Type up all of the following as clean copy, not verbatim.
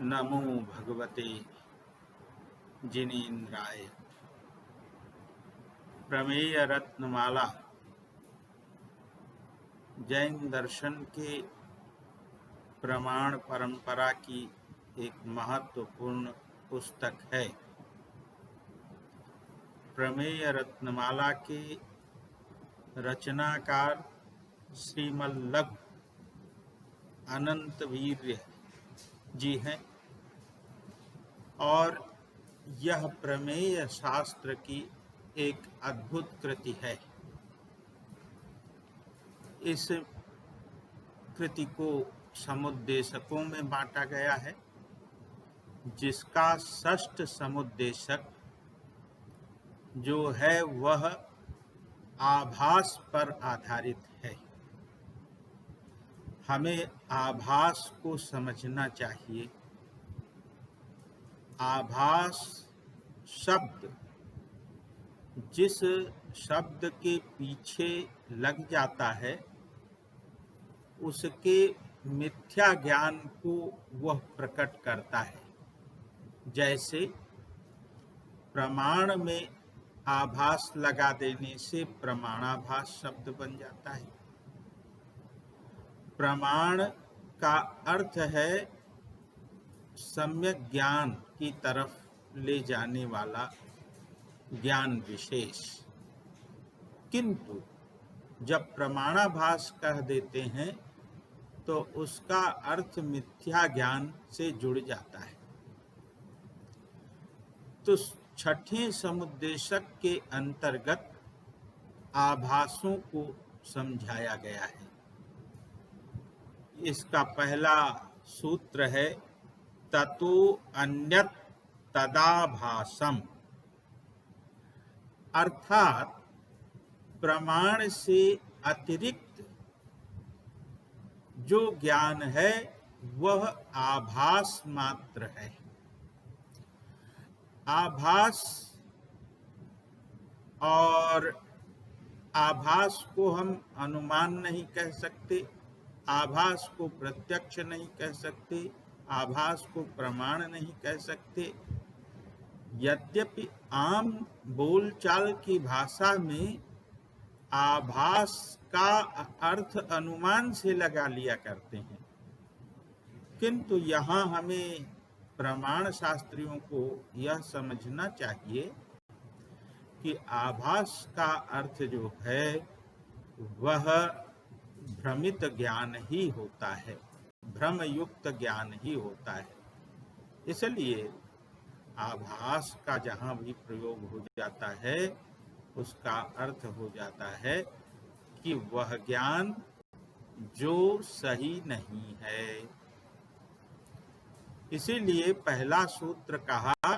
नमो भगवते जिनेन्द्राय। प्रमेय रत्नमाला जैन दर्शन के प्रमाण परंपरा की एक महत्वपूर्ण पुस्तक है। प्रमेय रत्नमाला के रचनाकार श्रीमल्लघु अनंत वीर्य जी हैं और यह प्रमेय शास्त्र की एक अद्भुत कृति है। इस कृति को समुद्देशकों में बांटा गया है, जिसका षष्ठ समुद्देशक जो है वह आभास पर आधारित है। हमें आभास को समझना चाहिए। आभास शब्द जिस शब्द के पीछे लग जाता है उसके मिथ्या ज्ञान को वह प्रकट करता है। जैसे प्रमाण में आभास लगा देने से प्रमाणाभास शब्द बन जाता है। प्रमाण का अर्थ है सम्यक ज्ञान की तरफ ले जाने वाला ज्ञान विशेष, किंतु जब प्रमाणाभास कह देते हैं तो उसका अर्थ मिथ्या ज्ञान से जुड़ जाता है। तो छठे समुद्देशक के अंतर्गत आभासों को समझाया गया है। इसका पहला सूत्र है ततो अन्यत् तदाभासम, अर्थात प्रमाण से अतिरिक्त जो ज्ञान है वह आभास मात्र है। आभास और आभास को हम अनुमान नहीं कह सकते, आभास को प्रत्यक्ष नहीं कह सकते, आभास को प्रमाण नहीं कह सकते। यद्यपि आम बोलचाल की भाषा में आभास का अर्थ अनुमान से लगा लिया करते हैं, किंतु यहाँ हमें प्रमाण शास्त्रियों को यह समझना चाहिए कि आभास का अर्थ जो है वह भ्रमित ज्ञान ही होता है, भ्रम युक्त ज्ञान ही होता है। इसलिए आभास का जहाँ भी प्रयोग हो जाता है उसका अर्थ हो जाता है कि वह ज्ञान जो सही नहीं है। इसीलिए पहला सूत्र कहा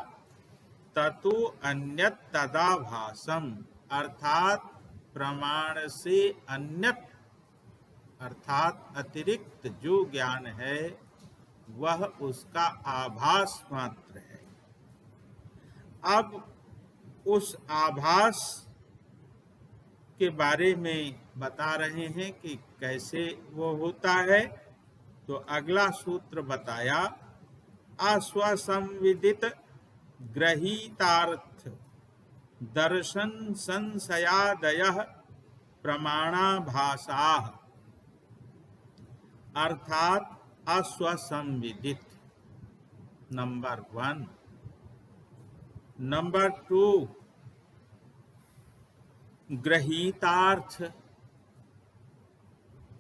ततो अन्यत् तदाभासम, अर्थात प्रमाण से अन्यत अर्थात अतिरिक्त जो ज्ञान है वह उसका आभास मात्र है। अब उस आभास के बारे में बता रहे हैं कि कैसे वो होता है। तो अगला सूत्र बताया अस्वसंविदित ग्रहीतार्थ दर्शन संशयादयः प्रमाणाभासाः, अर्थात अस्वसंविदित नंबर 1। नंबर 2 ग्रहीतार्थ,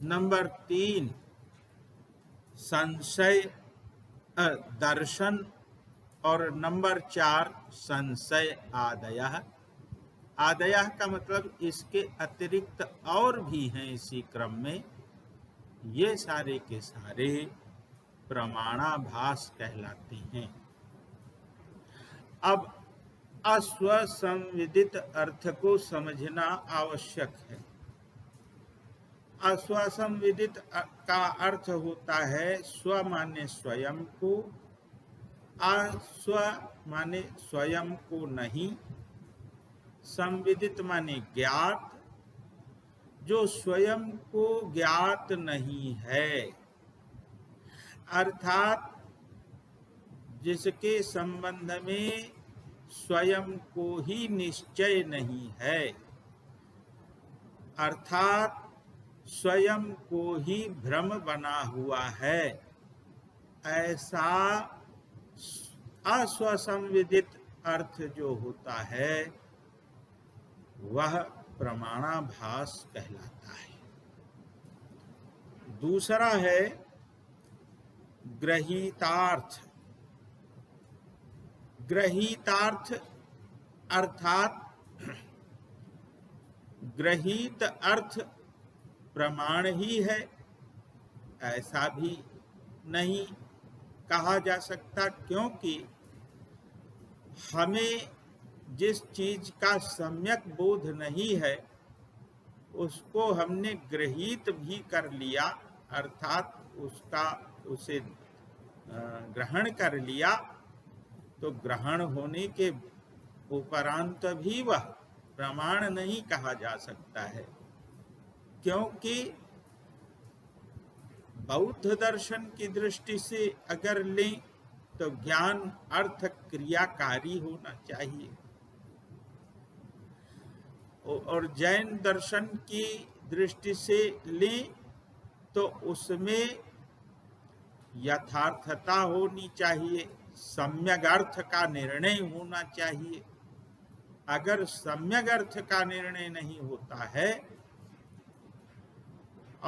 नंबर 3 संशय दर्शन और नंबर 4 संशय आदयः। आदयः का मतलब इसके अतिरिक्त और भी हैं इसी क्रम में। ये सारे के सारे प्रमाणाभास कहलाते हैं। अब अस्वसंविदित अर्थ को समझना आवश्यक है। अस्वसंविदित का अर्थ होता है स्व माने स्वयं को, अस्व माने स्वयं को नहीं, संविदित माने ज्ञात, जो स्वयं को ज्ञात नहीं है। अर्थात जिसके संबंध में स्वयं को ही निश्चय नहीं है, अर्थात स्वयं को ही भ्रम बना हुआ है, ऐसा अस्वसंविदित अर्थ जो होता है वह प्रमाणाभास कहलाता है। दूसरा है ग्रहीतार्थ। ग्रहीतार्थ अर्थात ग्रहीत अर्थ प्रमाण ही है, ऐसा भी नहीं कहा जा सकता, क्योंकि हमें जिस चीज का सम्यक बोध नहीं है उसको हमने ग्रहीत भी कर लिया, अर्थात उसे ग्रहण कर लिया, तो ग्रहण होने के उपरांत भी वह प्रमाण नहीं कहा जा सकता है, क्योंकि बौद्ध दर्शन की दृष्टि से अगर लें तो ज्ञान अर्थ क्रियाकारी होना चाहिए, और जैन दर्शन की दृष्टि से लें तो उसमें यथार्थता होनी चाहिए, सम्यक अर्थ का निर्णय होना चाहिए। अगर सम्यक अर्थ का निर्णय नहीं होता है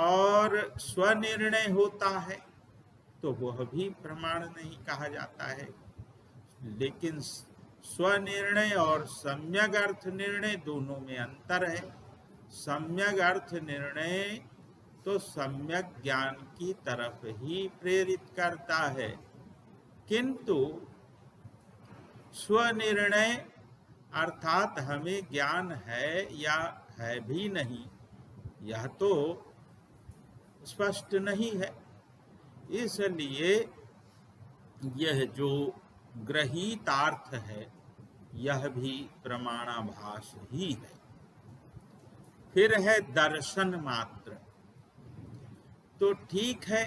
और स्वनिर्णय होता है तो वह भी प्रमाण नहीं कहा जाता है। लेकिन स्वनिर्णय और सम्यक अर्थ निर्णय दोनों में अंतर है। सम्यक अर्थ निर्णय तो सम्यक ज्ञान की तरफ ही प्रेरित करता है, किंतु स्वनिर्णय अर्थात हमें ज्ञान है या है भी नहीं, यह तो स्पष्ट नहीं है। इसलिए यह जो ग्रहीतार्थ है यह भी प्रमाणाभास ही है। फिर है दर्शन मात्र। तो ठीक है,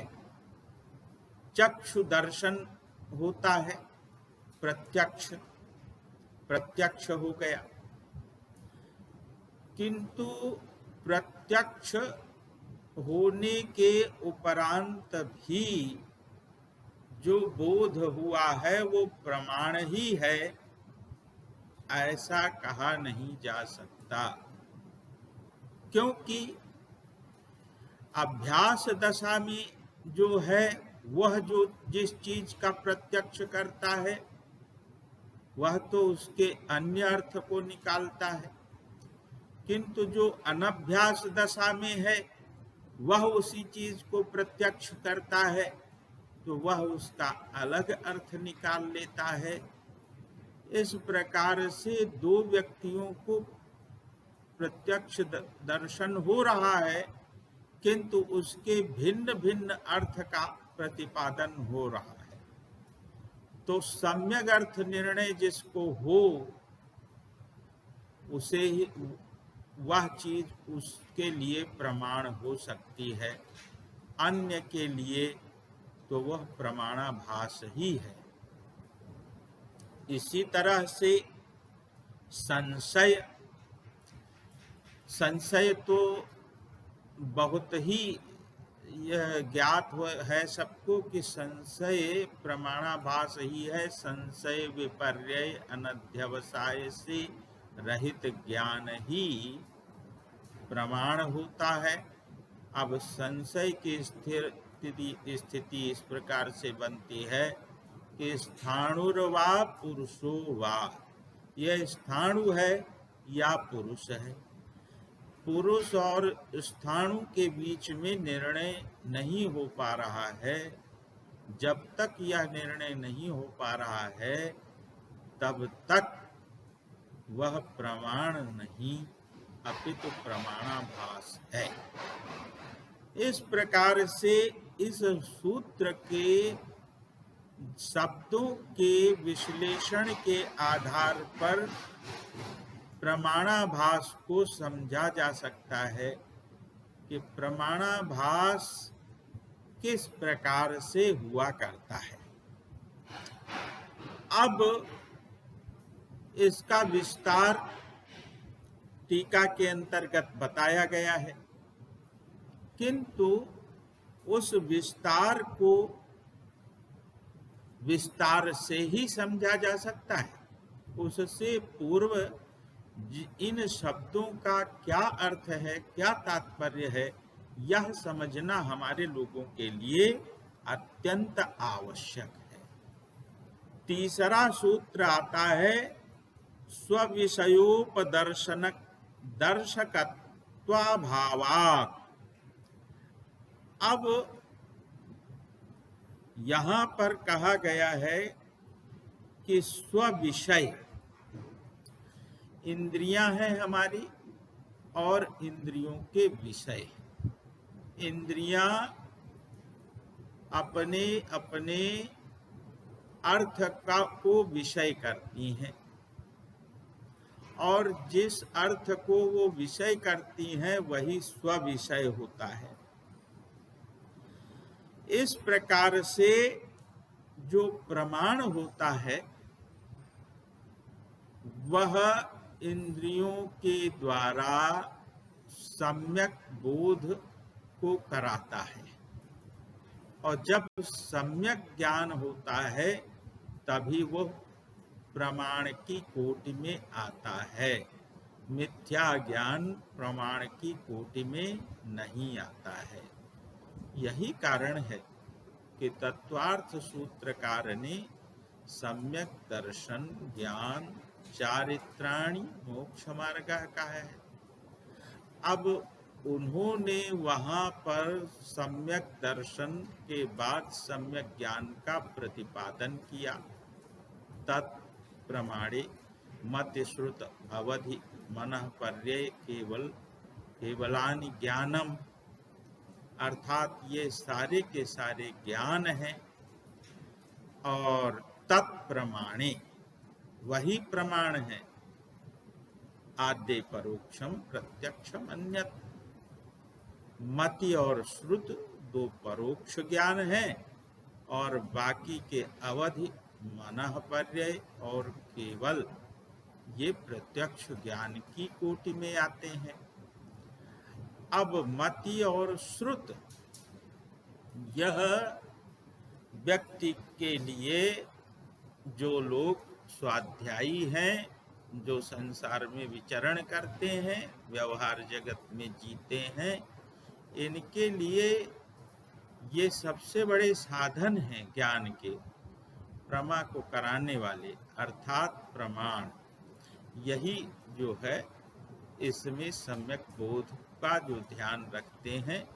चक्षु दर्शन होता है, प्रत्यक्ष हो गया, किंतु प्रत्यक्ष होने के उपरांत भी जो बोध हुआ है वो प्रमाण ही है, ऐसा कहा नहीं जा सकता, क्योंकि अभ्यास दशा में जो है वह जो जिस चीज का प्रत्यक्ष करता है वह तो उसके अन्य अर्थ को निकालता है, किंतु जो अनभ्यास दशा में है वह उसी चीज को प्रत्यक्ष करता है तो वह उसका अलग अर्थ निकाल लेता है। इस प्रकार से दो व्यक्तियों को प्रत्यक्ष दर्शन हो रहा है, किंतु उसके भिन्न भिन्न अर्थ का प्रतिपादन हो रहा है। तो सम्यक अर्थ निर्णय जिसको हो उसे ही वह चीज उसके लिए प्रमाण हो सकती है, अन्य के लिए तो वह प्रमाणाभास ही है। इसी तरह से संशय तो बहुत ही यह ज्ञात है सबको कि संशय प्रमाणाभास ही है। संशय विपर्य अनध्यवसाय से रहित ज्ञान ही प्रमाण होता है। अब संशय की स्थिति इस प्रकार से बनती है कि स्थाणुर्वा पुरुषो वा, यह स्थाणु है या पुरुष है। पुरुष और स्थाणु के बीच में निर्णय नहीं हो पा रहा है। जब तक यह निर्णय नहीं हो पा रहा है तब तक वह प्रमाण नहीं अपितु प्रमाणाभास है। इस प्रकार से इस सूत्र के शब्दों के विश्लेषण के आधार पर प्रमाणाभास को समझा जा सकता है कि प्रमाणाभास किस प्रकार से हुआ करता है। अब इसका विस्तार टीका के अंतर्गत बताया गया है, किंतु उस विस्तार को विस्तार से ही समझा जा सकता है। उससे पूर्व इन शब्दों का क्या अर्थ है, क्या तात्पर्य है, यह समझना हमारे लोगों के लिए अत्यंत आवश्यक है। तीसरा सूत्र आता है दर्शकत्वाभावात्। अब यहाँ पर कहा गया है कि स्व-विषय इंद्रियां हैं हमारी और इंद्रियों के विषय। इंद्रियां अपने अपने अर्थ को विषय करती हैं और जिस अर्थ को वो विषय करती हैं वही स्व-विषय होता है। इस प्रकार से जो प्रमाण होता है वह इंद्रियों के द्वारा सम्यक बोध को कराता है, और जब सम्यक ज्ञान होता है तभी वो प्रमाण की कोटि में आता है। मिथ्या ज्ञान प्रमाण की कोटि में नहीं आता है। यही कारण है कि तत्वार्थ सूत्रकार ने सम्यक दर्शन ज्ञान चारित्राणि मोक्ष मार्ग कहा है। अब उन्होंने वहां पर सम्यक दर्शन के बाद सम्यक ज्ञान का प्रतिपादन किया। तत्प्रमाणे मति श्रुत अवधि मनः पर्यय केवलानि ज्ञानम, अर्थात ये सारे के सारे ज्ञान हैं और तत्प्रमाणे वही प्रमाण है। आद्य परोक्षम प्रत्यक्षम अन्यत, मति और श्रुत दो परोक्ष ज्ञान हैं और बाकी के अवधि मनः पर्यय और केवल ये प्रत्यक्ष ज्ञान की कोटि में आते हैं। अब मति और श्रुत यह व्यक्ति के लिए, जो लोग स्वाध्यायी हैं, जो संसार में विचरण करते हैं, व्यवहार जगत में जीते हैं, इनके लिए ये सबसे बड़े साधन हैं ज्ञान के, प्रमा को कराने वाले, अर्थात प्रमाण। यही जो है इसमें सम्यक बोध का जो ध्यान रखते हैं,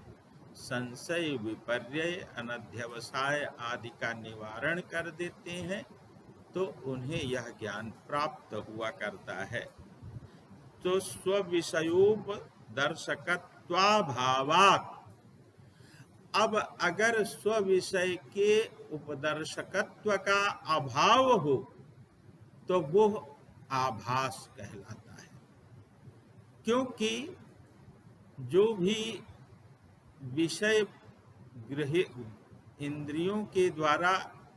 संशय विपर्यय अनध्यवसाय आदि का निवारण कर देते हैं, तो उन्हें यह ज्ञान प्राप्त हुआ करता है। तो स्वविषयोपदर्शकत्वाभावात्, अब अगर स्वविषय के उपदर्शकत्व का अभाव हो तो वो आभास कहलाता है। क्योंकि जो भी विषय इंद्रियों के द्वारा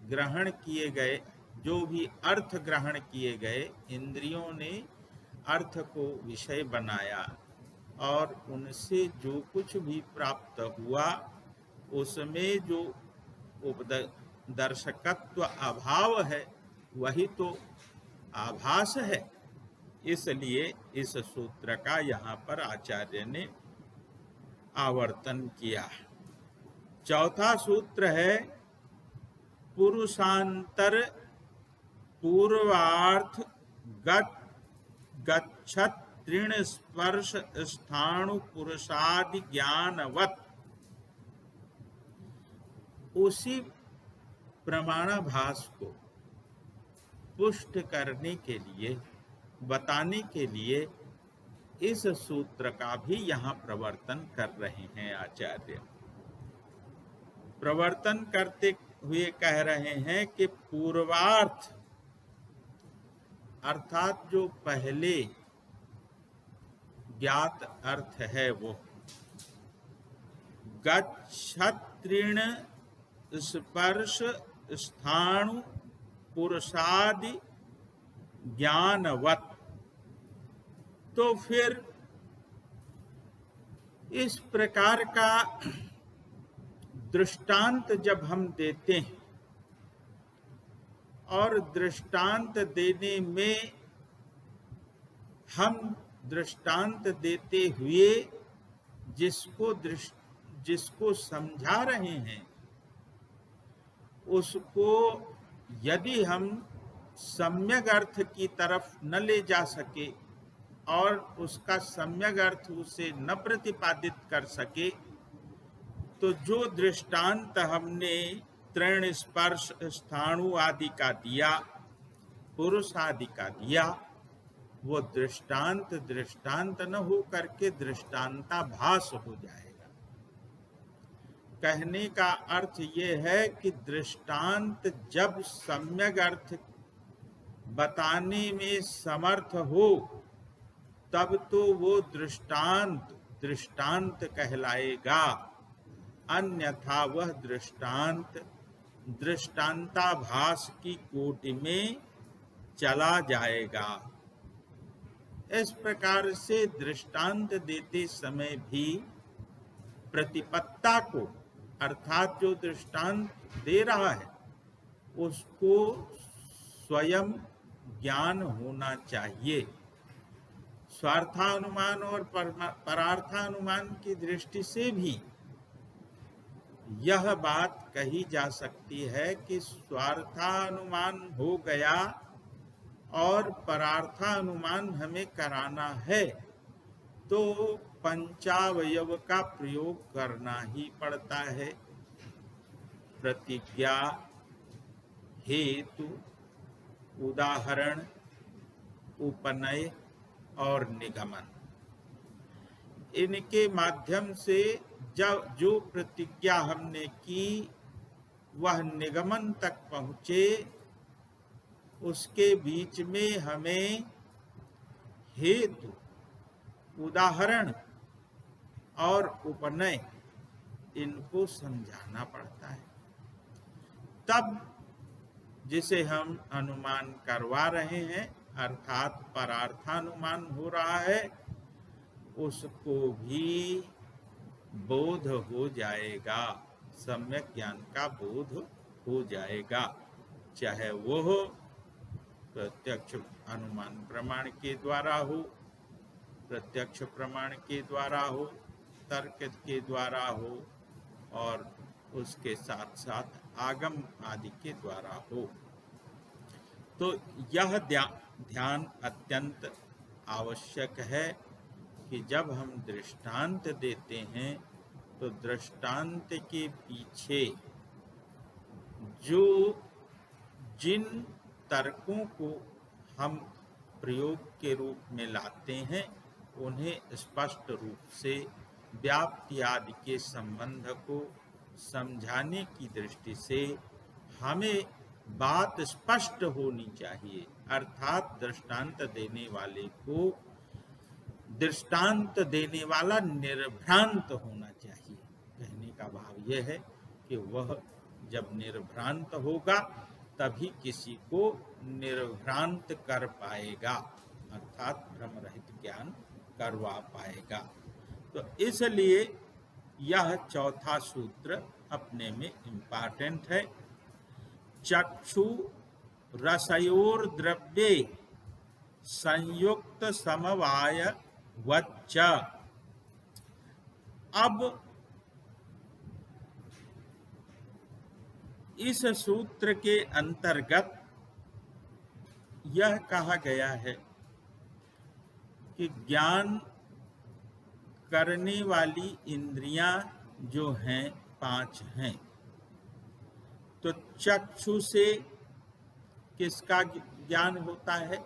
ग्रहण किए गए, जो भी अर्थ ग्रहण किए गए, इंद्रियों ने अर्थ को विषय बनाया और उनसे जो कुछ भी प्राप्त हुआ उसमें जो उपदर्शकत्व अभाव है वही तो आभास है। इसलिए इस सूत्र का यहाँ पर आचार्य ने आवर्तन किया। चौथा सूत्र है पुरुषांतर पूर्वार्थ गच्छत तृण स्पर्श स्थाणु पुरुषादि ज्ञानवत्। उसी प्रमाणाभास को पुष्ट करने के लिए, बताने के लिए इस सूत्र का भी यहाँ प्रवर्तन कर रहे हैं आचार्य। प्रवर्तन करते हुए कह रहे हैं कि पूर्वार्थ अर्थात जो पहले ज्ञात अर्थ है वो गच्छत तृण स्पर्श स्थाणु पुरुषादि ज्ञानवत्। तो फिर इस प्रकार का दृष्टांत जब हम देते हैं, और दृष्टांत देने में हम दृष्टांत देते हुए जिसको समझा रहे हैं, उसको यदि हम सम्यक अर्थ की तरफ न ले जा सके और उसका सम्यक अर्थ उसे न प्रतिपादित कर सके, तो जो दृष्टांत हमने तृण स्पर्श स्थाणु आदि का दिया, पुरुष आदि का दिया, वो दृष्टांत न हो करके दृष्टांताभास हो जाएगा। कहने का अर्थ ये है कि दृष्टांत जब सम्यक अर्थ बताने में समर्थ हो, तब तो वो दृष्टांत कहलाएगा। अन्यथा वह दृष्टांताभास की कोटि में चला जाएगा। इस प्रकार से दृष्टांत देते समय भी प्रतिपत्ता को, अर्थात जो दृष्टांत दे रहा है, उसको स्वयं ज्ञान होना चाहिए। स्वार्थानुमान और परार्थानुमान की दृष्टि से भी यह बात कही जा सकती है कि स्वार्थानुमान हो गया और परार्थानुमान हमें कराना है, तो पंचावयव का प्रयोग करना ही पड़ता है। प्रतिज्ञा, हेतु, उदाहरण, उपनय और निगमन, इनके माध्यम से जो प्रतिज्ञा हमने की वह निगमन तक पहुँचे, उसके बीच में हमें हेतु, उदाहरण और उपनय इनको समझाना पड़ता है। तब जिसे हम अनुमान करवा रहे हैं, अर्थात परार्थानुमान हो रहा है, उसको भी बोध हो जाएगा, सम्यक ज्ञान का बोध हो जाएगा। चाहे वो हो प्रत्यक्ष अनुमान प्रमाण के द्वारा हो, प्रत्यक्ष प्रमाण के द्वारा हो, तर्क के द्वारा हो, और उसके साथ साथ आगम आदि के द्वारा हो। तो यह ध्यान अत्यंत आवश्यक है कि जब हम दृष्टांत देते हैं, तो दृष्टांत के पीछे जिन तर्कों को हम प्रयोग के रूप में लाते हैं, उन्हें स्पष्ट रूप से व्याप्ति आदि के संबंध को समझाने की दृष्टि से हमें बात स्पष्ट होनी चाहिए। अर्थात दृष्टांत देने वाले को दृष्टांत देने वाला निर्भ्रांत होना चाहिए। कहने का भाव यह है कि वह जब निर्भ्रांत होगा तभी किसी को निर्भ्रांत कर पाएगा, अर्थात भ्रम रहित ज्ञान करवा पाएगा। तो इसलिए यह चौथा सूत्र अपने में इम्पॉर्टेंट है। चक्षु रसयोर द्रव्ये संयुक्त समवाय वच्च। अब इस सूत्र के अंतर्गत यह कहा गया है कि ज्ञान करने वाली इंद्रियां जो हैं 5 हैं। तो चक्षु से किसका ज्ञान होता है?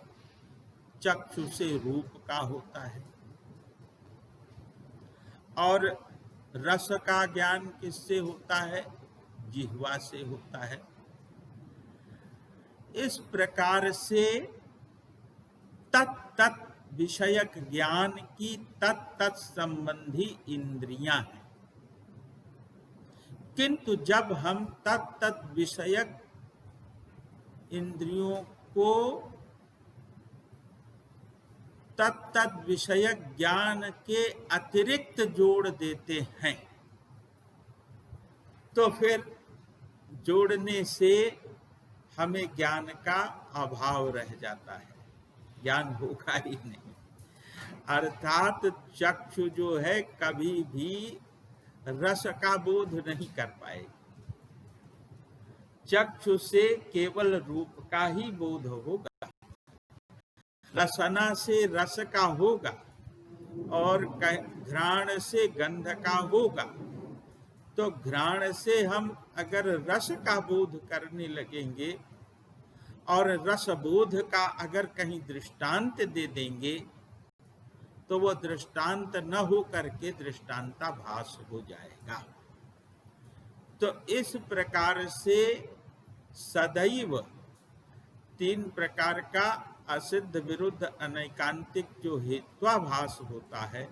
चक्षु से रूप का होता है। और रस का ज्ञान किससे होता है? जिह्वा से होता है। इस प्रकार से तत् विषयक ज्ञान की तत् संबंधी इंद्रियां हैं। किंतु जब हम तत् विषयक इंद्रियों को तत्तद विषय ज्ञान के अतिरिक्त जोड़ देते हैं, तो फिर जोड़ने से हमें ज्ञान का अभाव रह जाता है, ज्ञान होगा ही नहीं। अर्थात चक्षु जो है कभी भी रस का बोध नहीं कर पाएगी। चक्षु से केवल रूप का ही बोध होगा, रसना से रस का होगा और घ्राण से गंध का होगा। तो घ्राण से हम अगर रस का बोध करने लगेंगे और रस बोध का अगर कहीं दृष्टांत दे देंगे तो वो दृष्टांत न हो करके दृष्टांताभास हो जाएगा। तो इस प्रकार से सदैव तीन प्रकार का असिद्ध विरुद्ध अनैकांतिक जो हेत्वाभास होता है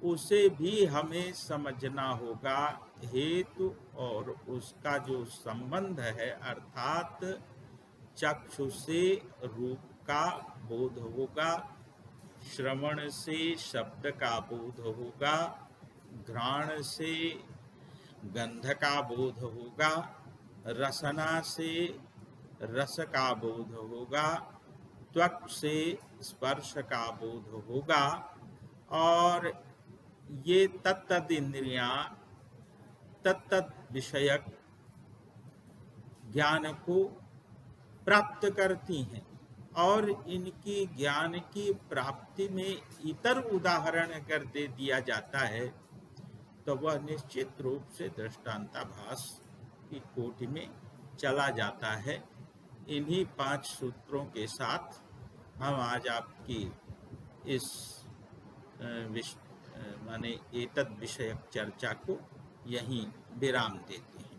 उसे भी हमें समझना होगा। हेतु और उसका जो संबंध है, अर्थात चक्षु से रूप का बोध होगा, श्रवण से शब्द का बोध होगा, घ्राण से गंध का बोध होगा, रसना से रस का बोध होगा, त्वक से स्पर्श का बोध होगा, और ये तत्तद इंद्रियां तत्तद विषयक ज्ञान को प्राप्त करती हैं। और इनकी ज्ञान की प्राप्ति में इतर उदाहरण अगर दे दिया जाता है तो वह निश्चित रूप से दृष्टांताभास की कोटि में चला जाता है। इन्हीं 5 सूत्रों के साथ हम आज आपकी इस माने एतद विषयक चर्चा को यहीं विराम देते हैं।